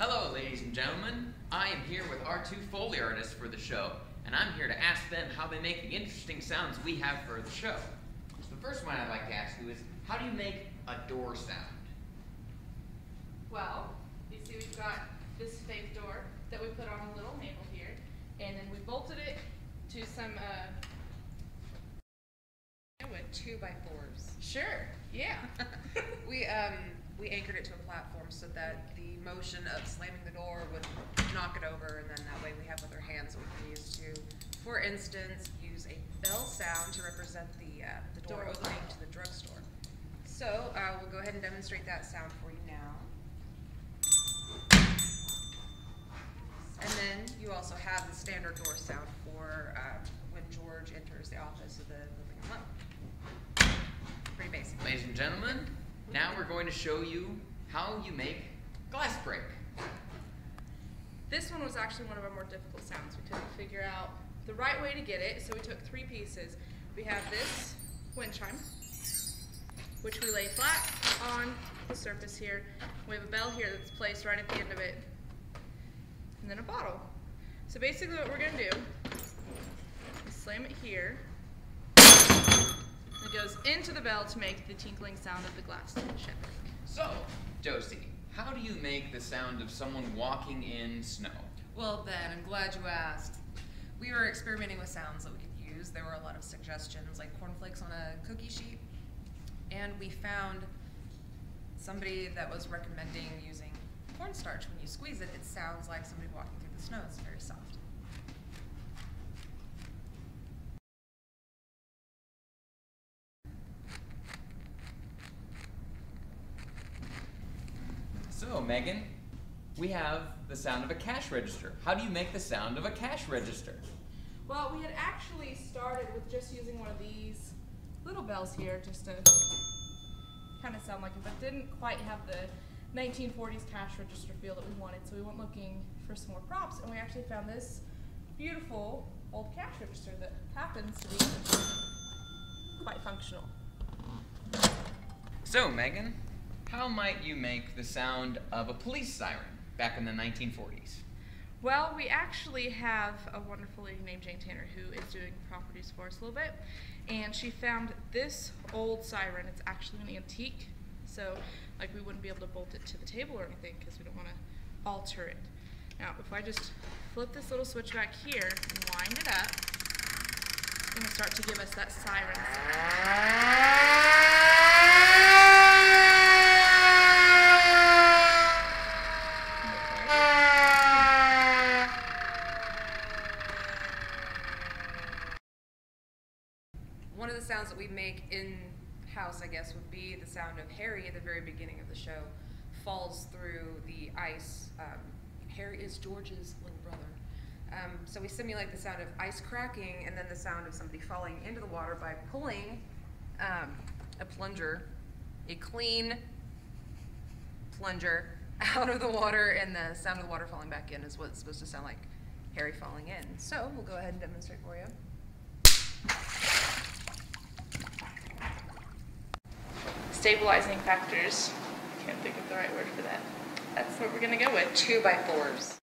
Hello, ladies and gentlemen. I am here with our two Foley artists for the show, and I'm here to ask them how they make the interesting sounds we have for the show. So the first one I'd like to ask you is, how do you make a door sound? Well, you see we've got this fake door that we put on a little handle here, and then we bolted it to some, with 2x4s. Sure, yeah. We anchored it to a platform so that the motion of slamming the door would knock it over, and then that way we have other hands that we can use to, for instance, use a bell sound to represent the door opening to the drugstore. So we'll go ahead and demonstrate that sound for you now. And then you also have the standard door sound for when George enters the office of the living alone. Pretty basic. Ladies and gentlemen, now we're going to show you how you make glass break. This one was actually one of our more difficult sounds. We couldn't figure out the right way to get it, so we took three pieces. We have this wind chime, which we lay flat on the surface here. We have a bell here that's placed right at the end of it, and then a bottle. So basically what we're going to do is slam it here. It goes into the bell to make the tinkling sound of the glass ship. So, Josie, how do you make the sound of someone walking in snow? Well, Ben, I'm glad you asked. We were experimenting with sounds that we could use. There were a lot of suggestions, like cornflakes on a cookie sheet. And we found somebody that was recommending using cornstarch. When you squeeze it, it sounds like somebody walking through the snow. It's very soft. So, Megan, we have the sound of a cash register. How do you make the sound of a cash register? Well, we had actually started with just using one of these little bells here just to kind of sound like it, but didn't quite have the 1940s cash register feel that we wanted, so we went looking for some more props, and we actually found this beautiful old cash register that happens to be quite functional. So, Megan, how might you make the sound of a police siren back in the 1940s? Well, we actually have a wonderful lady named Jane Tanner who is doing properties for us a little bit, and she found this old siren. It's actually an antique, so like we wouldn't be able to bolt it to the table or anything because we don't want to alter it. Now, if I just flip this little switch back here and wind it up, it's going to start to give us that siren sound. One of the sounds that we make in-house, I guess, would be the sound of Harry at the very beginning of the show falls through the ice. Harry is George's little brother. So we simulate the sound of ice cracking and then the sound of somebody falling into the water by pulling a plunger, a clean plunger out of the water, and the sound of the water falling back in is what it's supposed to sound like Harry falling in. So we'll go ahead and demonstrate for you. Stabilizing factors. Can't think of the right word for that. That's what we're going to go with. 2x4s.